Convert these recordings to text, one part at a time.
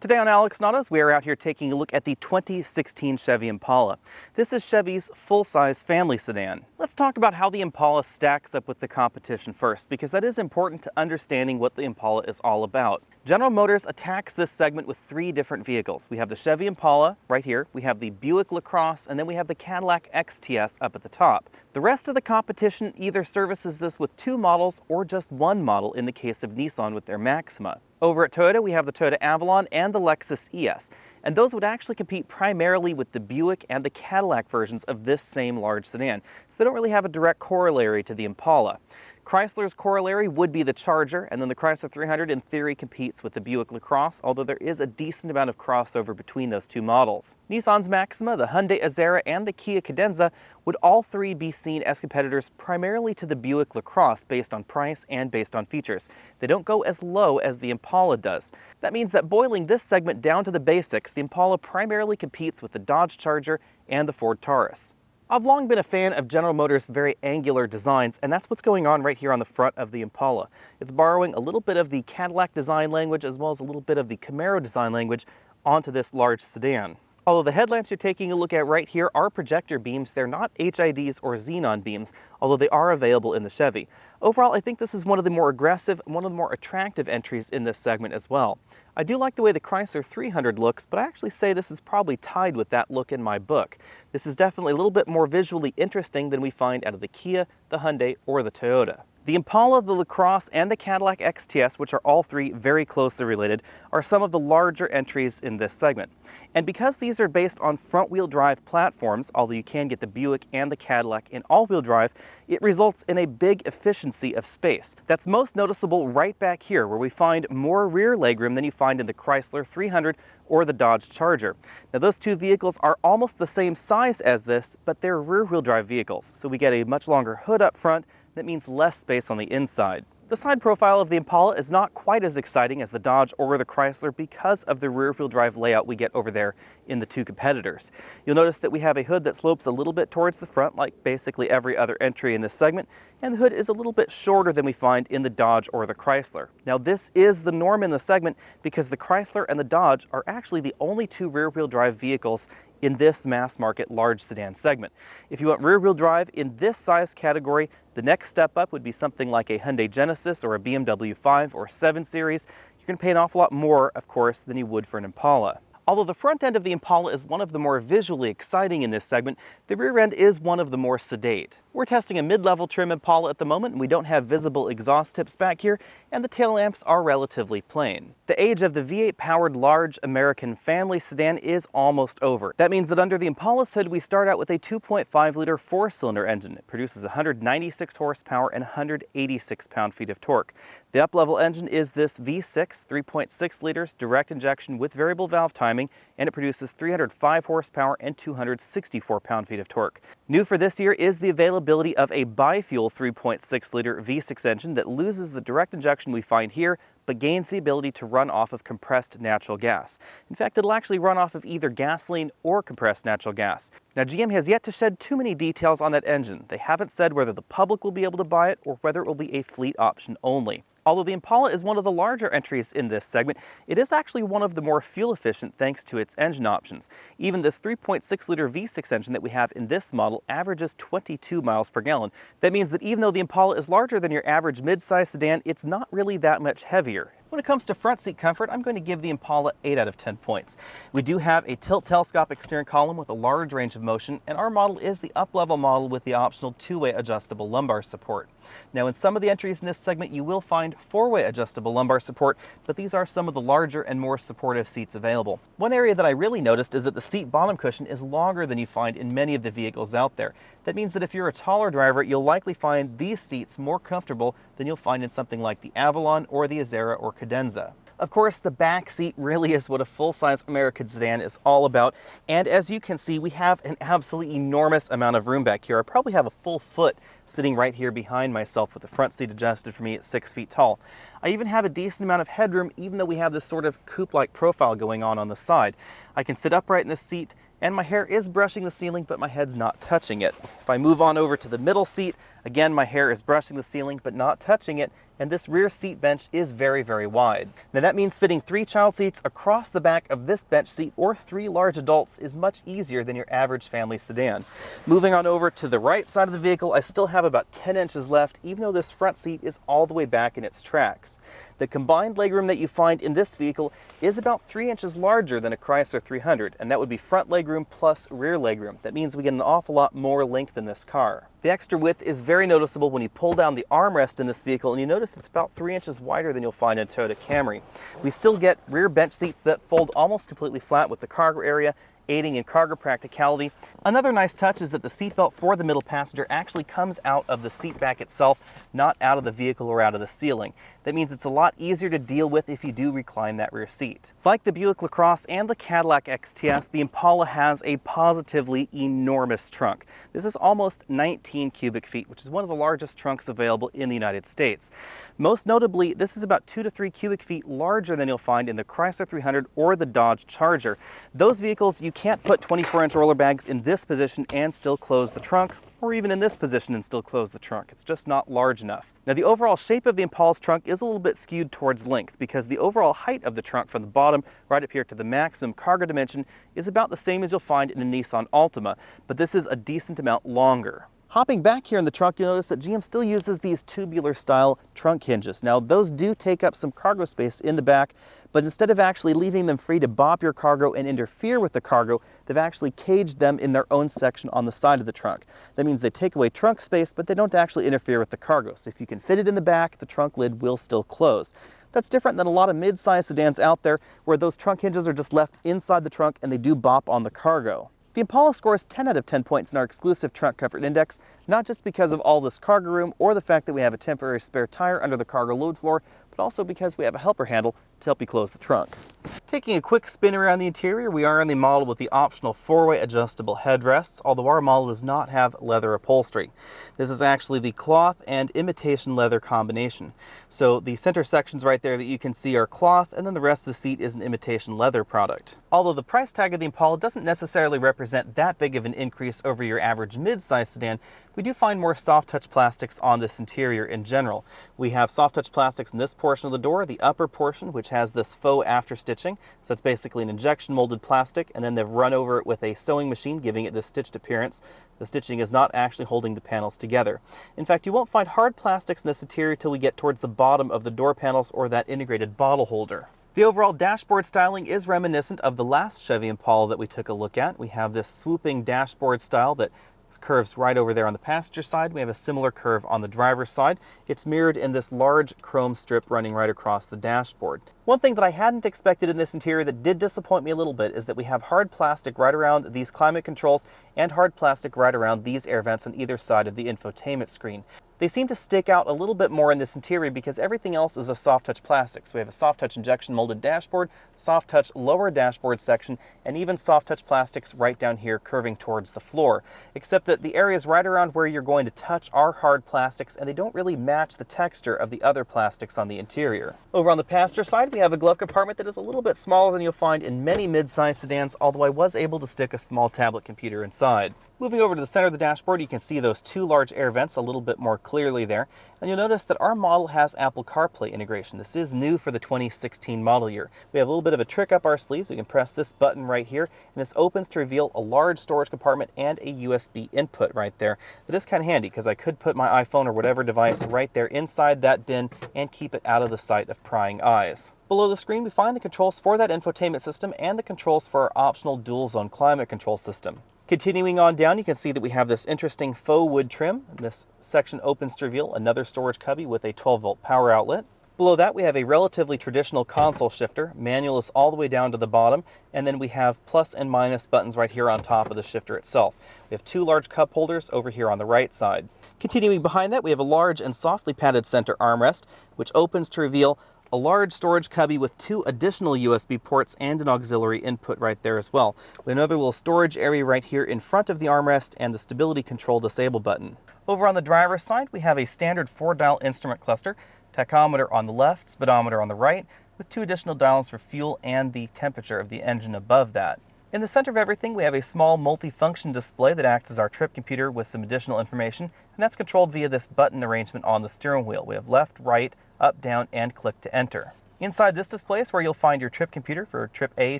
Today on Alex Autos, we are out here taking a look at the 2016 Chevy Impala. This is Chevy's full-size family sedan. Let's talk about how the Impala stacks up with the competition first, because that is important to understanding what the Impala is all about. General Motors attacks this segment with three different vehicles. We have the Chevy Impala right here, we have the Buick LaCrosse, and then we have the Cadillac XTS up at the top. The rest of the competition either services this with two models or just one model in the case of Nissan with their Maxima. Over at Toyota, we have the Toyota Avalon and the Lexus ES, and those would actually compete primarily with the Buick and the Cadillac versions of this same large sedan, so they don't really have a direct corollary to the Impala. Chrysler's corollary would be the Charger, and then the Chrysler 300 in theory competes with the Buick LaCrosse, although there is a decent amount of crossover between those two models. Nissan's Maxima, the Hyundai Azera, and the Kia Cadenza would all three be seen as competitors primarily to the Buick LaCrosse based on price and based on features. They don't go as low as the Impala does. That means that boiling this segment down to the basics, the Impala primarily competes with the Dodge Charger and the Ford Taurus. I've long been a fan of General Motors' very angular designs, and that's what's going on right here on the front of the Impala. It's borrowing a little bit of the Cadillac design language as well as a little bit of the Camaro design language onto this large sedan. Although the headlamps you're taking a look at right here are projector beams, they're not HIDs or xenon beams, although they are available in the Chevy. Overall, I think this is one of the more aggressive and one of the more attractive entries in this segment as well. I do like the way the Chrysler 300 looks, but I actually say this is probably tied with that look in my book. This is definitely a little bit more visually interesting than we find out of the Kia, the Hyundai, or the Toyota. The Impala, the LaCrosse, and the Cadillac XTS, which are all three very closely related, are some of the larger entries in this segment. And because these are based on front-wheel drive platforms, although you can get the Buick and the Cadillac in all-wheel drive, it results in a big efficiency of space. That's most noticeable right back here, where we find more rear legroom than you find in the Chrysler 300 or the Dodge Charger. Now those two vehicles are almost the same size as this, but they're rear-wheel drive vehicles, so we get a much longer hood up front. That means less space on the inside. The side profile of the Impala is not quite as exciting as the Dodge or the Chrysler because of the rear-wheel drive layout we get over there in the two competitors. You'll notice that we have a hood that slopes a little bit towards the front, like basically every other entry in this segment, and the hood is a little bit shorter than we find in the Dodge or the Chrysler. Now this is the norm in the segment because the Chrysler and the Dodge are actually the only two rear-wheel drive vehicles in this mass market large sedan segment. If you want rear-wheel drive in this size category, the next step up would be something like a Hyundai Genesis or a BMW 5 or 7 Series. You're going to pay an awful lot more, of course, than you would for an Impala. Although the front end of the Impala is one of the more visually exciting in this segment, the rear end is one of the more sedate. We're testing a mid-level trim Impala at the moment, and we don't have visible exhaust tips back here, and the tail lamps are relatively plain. The age of the V8-powered large American family sedan is almost over. That means that under the Impala's hood, we start out with a 2.5-liter four-cylinder engine. It produces 196 horsepower and 186 pound-feet of torque. The up-level engine is this V6, 3.6 liters, direct injection with variable valve timing, and it produces 305 horsepower and 264 pound-feet of torque. New for this year is the availability of a bi-fuel 3.6-liter V6 engine that loses the direct injection we find here, but gains the ability to run off of compressed natural gas. In fact, it'll actually run off of either gasoline or compressed natural gas. Now, GM has yet to shed too many details on that engine. They haven't said whether the public will be able to buy it or whether it will be a fleet option only. Although the Impala is one of the larger entries in this segment, it is actually one of the more fuel efficient thanks to its engine options. Even this 3.6-liter V6 engine that we have in this model averages 22 miles per gallon. That means that even though the Impala is larger than your average mid-size sedan, it's not really that much heavier. When it comes to front seat comfort, I'm going to give the Impala 8 out of 10 points. We do have a tilt telescopic steering column with a large range of motion, and our model is the up-level model with the optional two-way adjustable lumbar support. Now, in some of the entries in this segment, you will find four-way adjustable lumbar support, but these are some of the larger and more supportive seats available. One area that I really noticed is that the seat bottom cushion is longer than you find in many of the vehicles out there. That means that if you're a taller driver, you'll likely find these seats more comfortable than you'll find in something like the Avalon or the Azera or Cadenza. Of course, the back seat really is what a full-size American sedan is all about, and as you can see, we have an absolutely enormous amount of room back here. I probably have a full foot sitting right here behind myself with the front seat adjusted for me at 6 feet tall. I even have a decent amount of headroom, even though we have this sort of coupe-like profile going on the side. I can sit upright in this seat, and my hair is brushing the ceiling, but my head's not touching it. If I move on over to the middle seat, Again, my hair is brushing the ceiling but not touching it, and this rear seat bench is very, very wide. Now that means fitting 3 child seats across the back of this bench seat or 3 large adults is much easier than your average family sedan. Moving on over to the right side of the vehicle, I still have about 10 inches left, even though this front seat is all the way back in its tracks. The combined legroom that you find in this vehicle is about 3 inches larger than a Chrysler 300, and that would be front legroom plus rear legroom. That means we get an awful lot more length in this car. The extra width is very noticeable when you pull down the armrest in this vehicle, and you notice it's about 3 inches wider than you'll find in a Toyota Camry. We still get rear bench seats that fold almost completely flat with the cargo area, aiding in cargo practicality. Another nice touch is that the seatbelt for the middle passenger actually comes out of the seat back itself, not out of the vehicle or out of the ceiling. That means it's a lot easier to deal with if you do recline that rear seat. Like the Buick LaCrosse and the Cadillac XTS, the Impala has a positively enormous trunk. This is almost 19 cubic feet, which is one of the largest trunks available in the United States. Most notably, this is about 2 to 3 cubic feet larger than you'll find in the Chrysler 300 or the Dodge Charger. Those vehicles, you can't put 24-inch roller bags in this position and still close the trunk, or even in this position and still close the trunk. It's just not large enough. Now the overall shape of the Impala's trunk is a little bit skewed towards length because the overall height of the trunk from the bottom right up here to the maximum cargo dimension is about the same as you'll find in a Nissan Altima, but this is a decent amount longer. Hopping back here in the trunk, you'll notice that GM still uses these tubular style trunk hinges. Now those do take up some cargo space in the back, but instead of actually leaving them free to bop your cargo and interfere with the cargo, they've actually caged them in their own section on the side of the trunk. That means they take away trunk space, but they don't actually interfere with the cargo. So if you can fit it in the back, the trunk lid will still close. That's different than a lot of mid-size sedans out there where those trunk hinges are just left inside the trunk and they do bop on the cargo. The Impala scores 10 out of 10 points in our exclusive Trunk Comfort Index, not just because of all this cargo room or the fact that we have a temporary spare tire under the cargo load floor, but also because we have a helper handle to help you close the trunk. Taking a quick spin around the interior, we are in the model with the optional 4-way adjustable headrests, although our model does not have leather upholstery. This is actually the cloth and imitation leather combination. So the center sections right there that you can see are cloth, and then the rest of the seat is an imitation leather product. Although the price tag of the Impala doesn't necessarily represent that big of an increase over your average mid-size sedan, we do find more soft touch plastics on this interior in general. We have soft touch plastics in this portion of the door, the upper portion, which has this faux after stitching. So that's basically an injection molded plastic, and then they've run over it with a sewing machine, giving it this stitched appearance. The stitching is not actually holding the panels together. In fact, you won't find hard plastics in this interior till we get towards the bottom of the door panels or that integrated bottle holder. The overall dashboard styling is reminiscent of the last Chevy Impala that we took a look at. We have this swooping dashboard style that curves right over there on the passenger side. We have a similar curve on the driver's side. It's mirrored in this large chrome strip running right across the dashboard. One thing that I hadn't expected in this interior that did disappoint me a little bit is that we have hard plastic right around these climate controls and hard plastic right around these air vents on either side of the infotainment screen. They seem to stick out a little bit more in this interior because everything else is a soft touch plastic. So we have a soft touch injection molded dashboard, soft touch lower dashboard section, and even soft touch plastics right down here curving towards the floor. Except that the areas right around where you're going to touch are hard plastics, and they don't really match the texture of the other plastics on the interior. Over on the passenger side, we have a glove compartment that is a little bit smaller than you'll find in many mid-size sedans, although I was able to stick a small tablet computer inside. Moving over to the center of the dashboard, you can see those 2 large air vents a little bit more clearly there. And you'll notice that our model has Apple CarPlay integration. This is new for the 2016 model year. We have a little bit of a trick up our sleeves. We can press this button right here, and this opens to reveal a large storage compartment and a USB input right there. That is kind of handy because I could put my iPhone or whatever device right there inside that bin and keep it out of the sight of prying eyes. Below the screen, we find the controls for that infotainment system and the controls for our optional dual zone climate control system. Continuing on down, you can see that we have this interesting faux wood trim. This section opens to reveal another storage cubby with a 12-volt power outlet. Below that, we have a relatively traditional console shifter. Manual is all the way down to the bottom, and then we have plus and minus buttons right here on top of the shifter itself. We have 2 large cup holders over here on the right side. Continuing behind that, we have a large and softly padded center armrest, which opens to reveal a large storage cubby with 2 additional USB ports and an auxiliary input right there as well. We have another little storage area right here in front of the armrest and the stability control disable button. Over on the driver's side, we have a standard 4-dial instrument cluster, tachometer on the left, speedometer on the right, with 2 additional dials for fuel and the temperature of the engine above that. In the center of everything, we have a small multifunction display that acts as our trip computer with some additional information, and that's controlled via this button arrangement on the steering wheel. We have left, right, up, down, and click to enter. Inside this display is where you'll find your trip computer for trip A,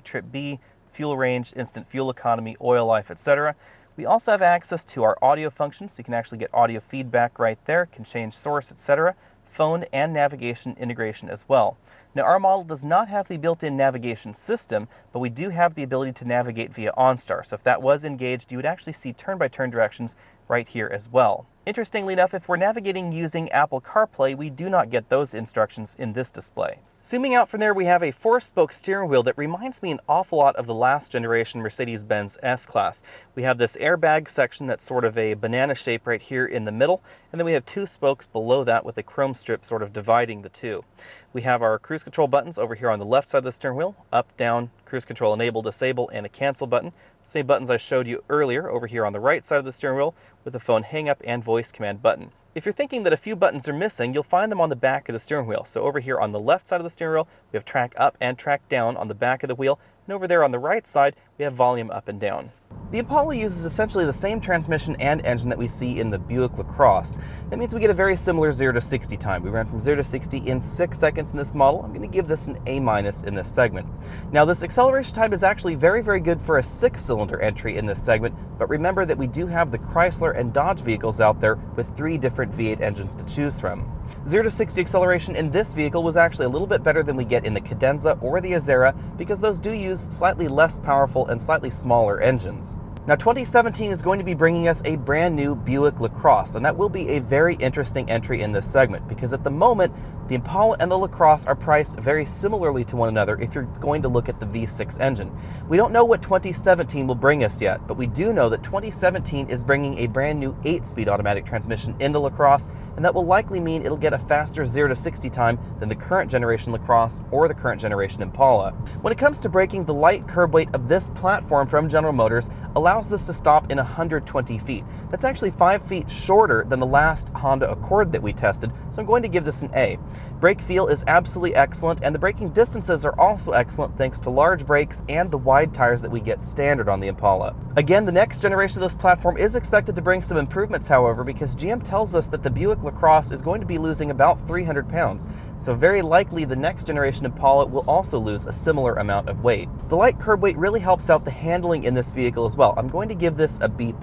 trip B, fuel range, instant fuel economy, oil life, etc. We also have access to our audio functions, so you can actually get audio feedback right there, can change source, etc. Phone and navigation integration as well. Now, our model does not have the built-in navigation system, but we do have the ability to navigate via OnStar. So if that was engaged, you would actually see turn-by-turn directions right here as well. Interestingly enough, if we're navigating using Apple CarPlay, we do not get those instructions in this display. Zooming out from there, we have a 4-spoke steering wheel that reminds me an awful lot of the last generation Mercedes-Benz S-Class. We have this airbag section that's sort of a banana shape right here in the middle, and then we have 2 spokes below that with a chrome strip sort of dividing the two. We have our cruise control buttons over here on the left side of the steering wheel, up, down, cruise control enable, disable, and a cancel button. Same buttons I showed you earlier over here on the right side of the steering wheel with the phone hang up and voice command button. If you're thinking that a few buttons are missing, you'll find them on the back of the steering wheel. So over here on the left side of the steering wheel, we have track up and track down on the back of the wheel. And over there on the right side, we have volume up and down. The Impala uses essentially the same transmission and engine that we see in the Buick LaCrosse. That means we get a very similar 0 to 60 time. We ran from 0 to 60 in 6 seconds in this model. I'm going to give this an A- in this segment. Now, this acceleration time is actually very, very good for a 6-cylinder entry in this segment, but remember that we do have the Chrysler and Dodge vehicles out there with 3 different V8 engines to choose from. 0 to 60 acceleration in this vehicle was actually a little bit better than we get in the Cadenza or the Azera because those do use slightly less powerful and slightly smaller engines. Now, 2017 is going to be bringing us a brand new Buick LaCrosse, and that will be a very interesting entry in this segment because at the moment, the Impala and the LaCrosse are priced very similarly to one another if you're going to look at the V6 engine. We don't know what 2017 will bring us yet, but we do know that 2017 is bringing a brand new 8-speed automatic transmission in the LaCrosse, and that will likely mean it'll get a faster 0 to 60 time than the current generation LaCrosse or the current generation Impala. When it comes to braking, the light curb weight of this platform from General Motors allows this to stop in 120 feet. That's actually 5 feet shorter than the last Honda Accord that we tested, so I'm going to give this an A. Brake feel is absolutely excellent, and the braking distances are also excellent thanks to large brakes and the wide tires that we get standard on the Impala. Again, the next generation of this platform is expected to bring some improvements, however, because GM tells us that the Buick LaCrosse is going to be losing about 300 pounds, so very likely the next generation Impala will also lose a similar amount of weight. The light curb weight really helps out the handling in this vehicle as well. I'm going to give this a B+.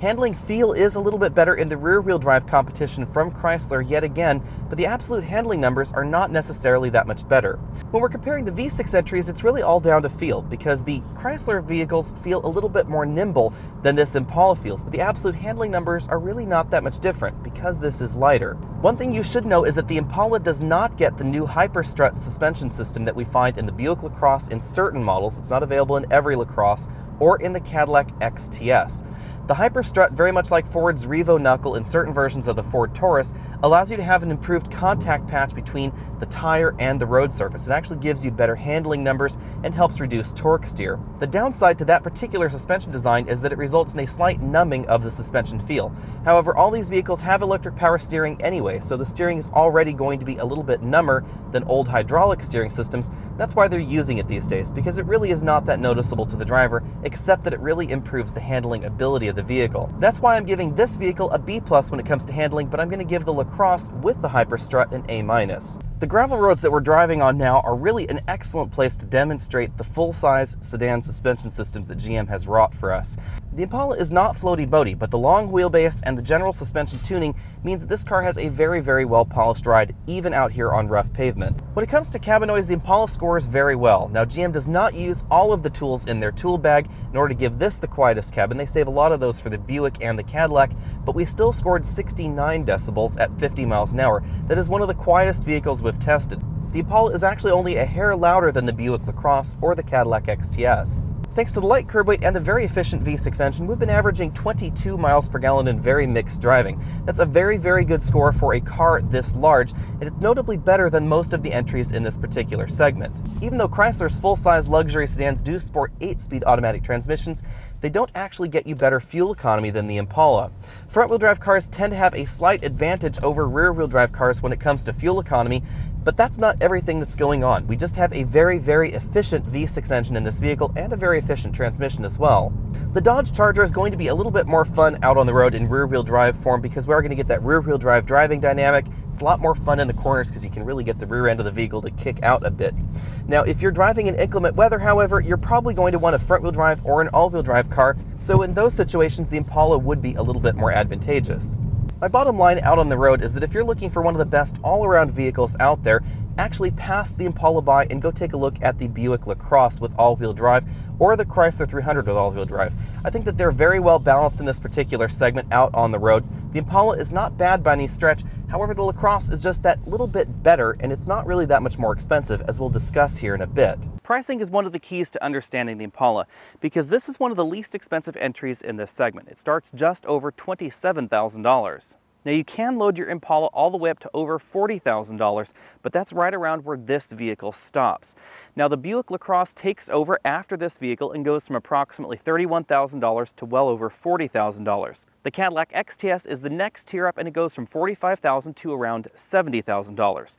Handling feel is a little bit better in the rear-wheel drive competition from Chrysler yet again, but the absolute handling numbers are not necessarily that much better. When we're comparing the V6 entries, it's really all down to feel, because the Chrysler vehicles feel a little bit more nimble than this Impala feels, but the absolute handling numbers are really not that much different because this is lighter. One thing you should know is that the Impala does not get the new Hyper-Strut suspension system that we find in the Buick LaCrosse in certain models. It's not available in every LaCrosse or in the Cadillac XTS. The Hyper-Strut, very much like Ford's Revo Knuckle in certain versions of the Ford Taurus, allows you to have an improved contact patch between the tire and the road surface. It actually gives you better handling numbers and helps reduce torque steer. The downside to that particular suspension design is that it results in a slight numbing of the suspension feel. However, all these vehicles have electric power steering anyway, so the steering is already going to be a little bit number than old hydraulic steering systems. That's why they're using it these days, because it really is not that noticeable to the driver, except that it really improves the handling ability of the vehicle. That's why I'm giving this vehicle a B+ when it comes to handling, but I'm going to give the LaCrosse with the Hyper-Strut an A-. The gravel roads that we're driving on now are really an excellent place to demonstrate the full-size sedan suspension systems that GM has wrought for us. The Impala is not floaty-boaty, but the long wheelbase and the general suspension tuning means that this car has a very, very well-polished ride, even out here on rough pavement. When it comes to cabin noise, the Impala scores very well. Now, GM does not use all of the tools in their tool bag in order to give this the quietest cabin. They save a lot of those for the Buick and the Cadillac, but we still scored 69 decibels at 50 miles an hour. That is one of the quietest vehicles we've tested. The Impala is actually only a hair louder than the Buick LaCrosse or the Cadillac XTS. Thanks to the light curb weight and the very efficient V6 engine, we've been averaging 22 miles per gallon in very mixed driving. That's a very, very good score for a car this large, and it's notably better than most of the entries in this particular segment. Even though Chrysler's full-size luxury sedans do sport 8-speed automatic transmissions, they don't actually get you better fuel economy than the Impala. Front-wheel drive cars tend to have a slight advantage over rear-wheel drive cars when it comes to fuel economy, But that's not everything that's going on. We just have a very, very efficient V6 engine in this vehicle and a very efficient transmission as well. The Dodge Charger is going to be a little bit more fun out on the road in rear-wheel drive form because we are going to get that rear-wheel drive driving dynamic. It's a lot more fun in the corners because you can really get the rear end of the vehicle to kick out a bit. Now, if you're driving in inclement weather, however, you're probably going to want a front-wheel drive or an all-wheel drive car, so in those situations, the Impala would be a little bit more advantageous. My bottom line out on the road is that if you're looking for one of the best all-around vehicles out there, actually pass the Impala by and go take a look at the Buick LaCrosse with all-wheel drive or the Chrysler 300 with all-wheel drive. I think that they're very well balanced in this particular segment out on the road. The Impala is not bad by any stretch. However, the LaCrosse is just that little bit better, and it's not really that much more expensive, as we'll discuss here in a bit. Pricing is one of the keys to understanding the Impala, because this is one of the least expensive entries in this segment. It starts just over $27,000. Now, you can load your Impala all the way up to over $40,000, but that's right around where this vehicle stops. Now, the Buick LaCrosse takes over after this vehicle and goes from approximately $31,000 to well over $40,000. The Cadillac XTS is the next tier up, and it goes from $45,000 to around $70,000.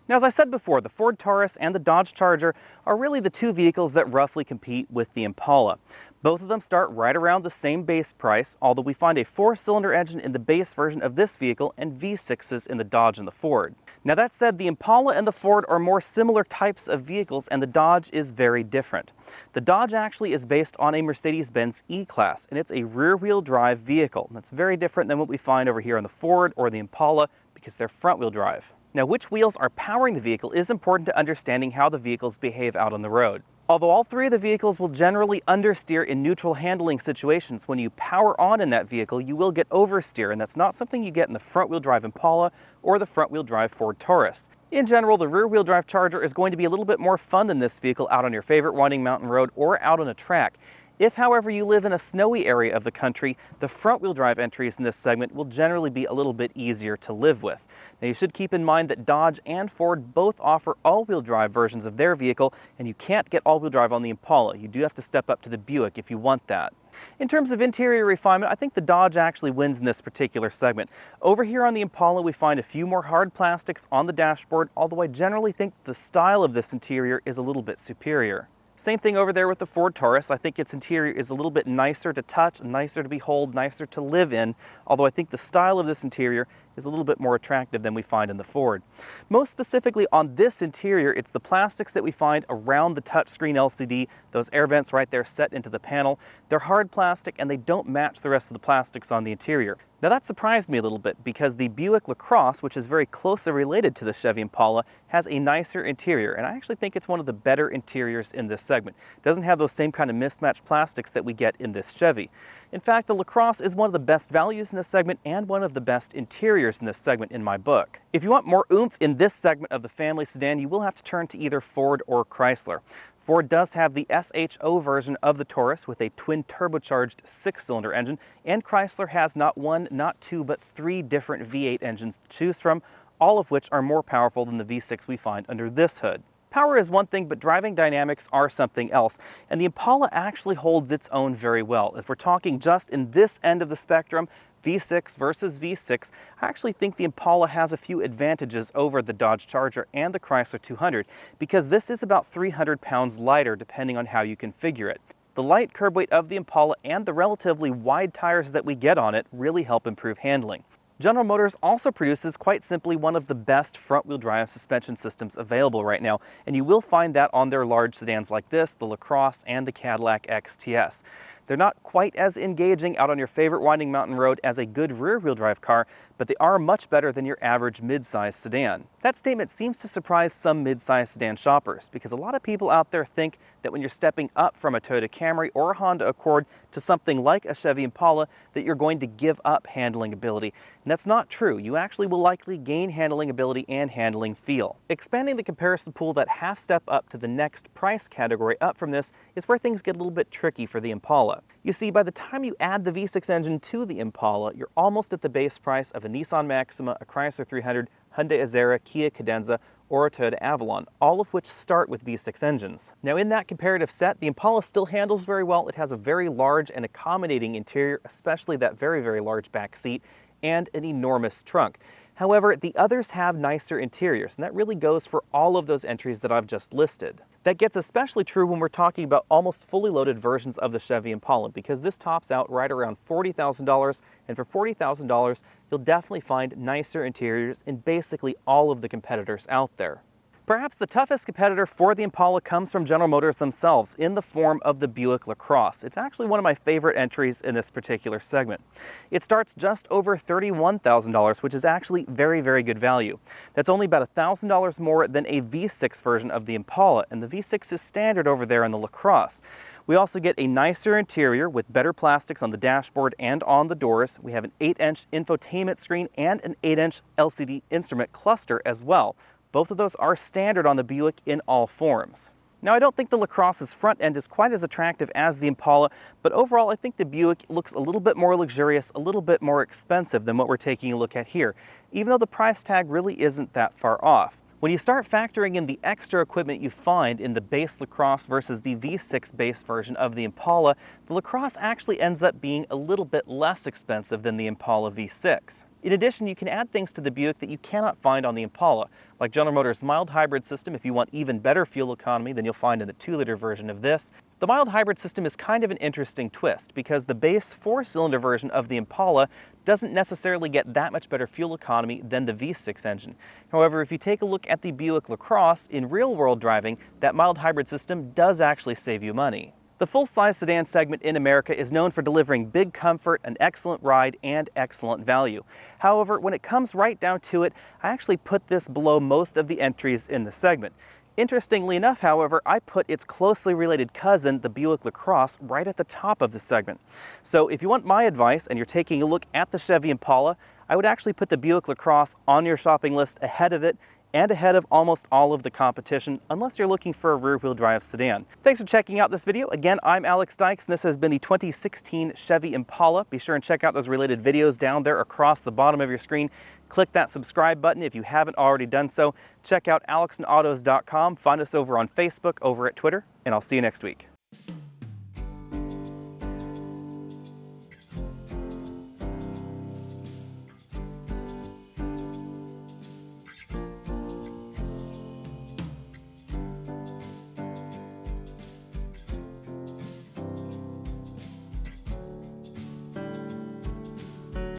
Now, as I said before, the Ford Taurus and the Dodge Charger are really the two vehicles that roughly compete with the Impala. Both of them start right around the same base price, although we find a 4-cylinder engine in the base version of this vehicle and V6s in the Dodge and the Ford. Now, that said, the Impala and the Ford are more similar types of vehicles, and the Dodge is very different. The Dodge actually is based on a Mercedes-Benz E-Class, and it's a rear-wheel drive vehicle. That's very different than what we find over here on the Ford or the Impala because they're front-wheel drive. Now, which wheels are powering the vehicle is important to understanding how the vehicles behave out on the road. Although all three of the vehicles will generally understeer in neutral handling situations, when you power on in that vehicle, you will get oversteer, and that's not something you get in the front-wheel drive Impala or the front-wheel drive Ford Taurus. In general, the rear-wheel drive Charger is going to be a little bit more fun than this vehicle out on your favorite winding mountain road or out on a track. If, however, you live in a snowy area of the country, the front-wheel drive entries in this segment will generally be a little bit easier to live with. Now, you should keep in mind that Dodge and Ford both offer all-wheel drive versions of their vehicle, and you can't get all-wheel drive on the Impala. You do have to step up to the Buick if you want that. In terms of interior refinement, I think the Dodge actually wins in this particular segment. Over here on the Impala, we find a few more hard plastics on the dashboard, although I generally think the style of this interior is a little bit superior. Same thing over there with the Ford Taurus. I think its interior is a little bit nicer to touch, nicer to behold, nicer to live in, although I think the style of this interior is a little bit more attractive than we find in the Ford. Most specifically on this interior, it's the plastics that we find around the touchscreen LCD, those air vents right there set into the panel. They're hard plastic and they don't match the rest of the plastics on the interior. Now, that surprised me a little bit because the Buick LaCrosse, which is very closely related to the Chevy Impala, has a nicer interior, and I actually think it's one of the better interiors in this segment. It doesn't have those same kind of mismatched plastics that we get in this Chevy. In fact, the LaCrosse is one of the best values in this segment and one of the best interiors in this segment in my book. If you want more oomph in this segment of the family sedan, you will have to turn to either Ford or Chrysler. Ford does have the SHO version of the Taurus with a twin turbocharged 6-cylinder engine, and Chrysler has not one, not two, but 3 different V8 engines to choose from, all of which are more powerful than the V6 we find under this hood. Power is one thing, but driving dynamics are something else, and the Impala actually holds its own very well. If we're talking just in this end of the spectrum, V6 versus V6, I actually think the Impala has a few advantages over the Dodge Charger and the Chrysler 200 because this is about 300 pounds lighter depending on how you configure it. The light curb weight of the Impala and the relatively wide tires that we get on it really help improve handling. General Motors also produces, quite simply, one of the best front-wheel drive suspension systems available right now, and you will find that on their large sedans like this, the LaCrosse and the Cadillac XTS. They're not quite as engaging out on your favorite winding mountain road as a good rear-wheel drive car, but they are much better than your average mid-size sedan. That statement seems to surprise some mid-size sedan shoppers, because a lot of people out there think that when you're stepping up from a Toyota Camry or a Honda Accord to something like a Chevy Impala, that you're going to give up handling ability. And that's not true. You actually will likely gain handling ability and handling feel. Expanding the comparison pool that half step up to the next price category up from this is where things get a little bit tricky for the Impala. You see, by the time you add the V6 engine to the Impala, you're almost at the base price of a Nissan Maxima, a Chrysler 300, Hyundai Azera, Kia Cadenza, or a Toyota Avalon, all of which start with V6 engines. Now, in that comparative set, the Impala still handles very well. It has a very large and accommodating interior, especially that very, very large back seat, and an enormous trunk. However, the others have nicer interiors, and that really goes for all of those entries that I've just listed. That gets especially true when we're talking about almost fully loaded versions of the Chevy Impala, because this tops out right around $40,000, and for $40,000, you'll definitely find nicer interiors in basically all of the competitors out there. Perhaps the toughest competitor for the Impala comes from General Motors themselves in the form of the Buick LaCrosse. It's actually one of my favorite entries in this particular segment. It starts just over $31,000, which is actually very, very good value. That's only about $1,000 more than a V6 version of the Impala, and the V6 is standard over there in the LaCrosse. We also get a nicer interior with better plastics on the dashboard and on the doors. We have an 8-inch infotainment screen and an 8-inch LCD instrument cluster as well. Both of those are standard on the Buick in all forms. Now, I don't think the LaCrosse's front end is quite as attractive as the Impala, but overall I think the Buick looks a little bit more luxurious, a little bit more expensive than what we're taking a look at here, even though the price tag really isn't that far off. When you start factoring in the extra equipment you find in the base LaCrosse versus the V6 base version of the Impala, the LaCrosse actually ends up being a little bit less expensive than the Impala V6. In addition, you can add things to the Buick that you cannot find on the Impala, like General Motors' mild hybrid system if you want even better fuel economy than you'll find in the 2-liter version of this. The mild hybrid system is kind of an interesting twist because the base 4-cylinder version of the Impala doesn't necessarily get that much better fuel economy than the V6 engine. However, if you take a look at the Buick LaCrosse in real-world driving, that mild hybrid system does actually save you money. The full-size sedan segment in America is known for delivering big comfort, an excellent ride, and excellent value. However, when it comes right down to it, I actually put this below most of the entries in the segment. Interestingly enough, however, I put its closely related cousin, the Buick LaCrosse, right at the top of the segment. So if you want my advice and you're taking a look at the Chevy Impala, I would actually put the Buick LaCrosse on your shopping list ahead of it, and ahead of almost all of the competition, unless you're looking for a rear-wheel drive sedan. Thanks for checking out this video. Again, I'm Alex Dykes, and this has been the 2016 Chevy Impala. Be sure and check out those related videos down there across the bottom of your screen. Click that subscribe button if you haven't already done so. Check out alexandautos.com, find us over on Facebook, over at Twitter, and I'll see you next week.